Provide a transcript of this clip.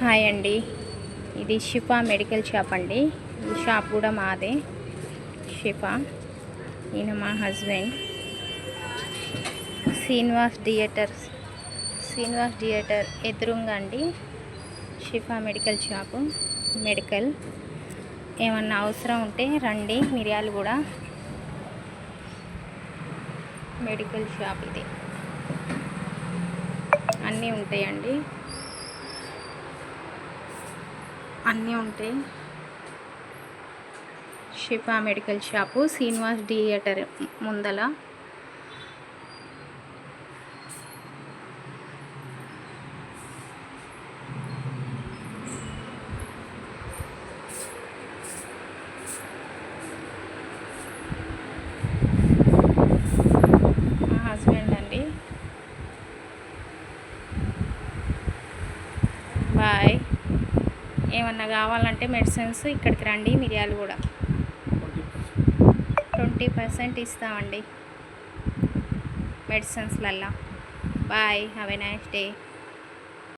Hi అండి, ఇది షిఫా medical shop అండి. ఈ షాప్ కూడా మాదే. షిఫా, ఈయన మా హస్బెండ్. శ్రీనివాస్ థియేటర్ ఎదురుంగా అండి షిఫా మెడికల్ షాపు. మెడికల్ ఏమన్నా అవసరం ఉంటే రండి. మిర్యాలు కూడా మెడికల్ షాప్ ఇది. అన్నీ ఉంటాయండి, అన్నీ ఉంటాయి. షిఫా మెడికల్ షాపు శ్రీనివాస్ థియేటర్ ముందల. మా హస్బెండ్ అండి. బాయ్. ఏమన్నా కావాలంటే మెడిసిన్స్ ఇక్కడికి రండి. మిర్యాలు కూడా 20% ఇస్తామండి మెడిసిన్స్లల్లా. Bye, have a nice day.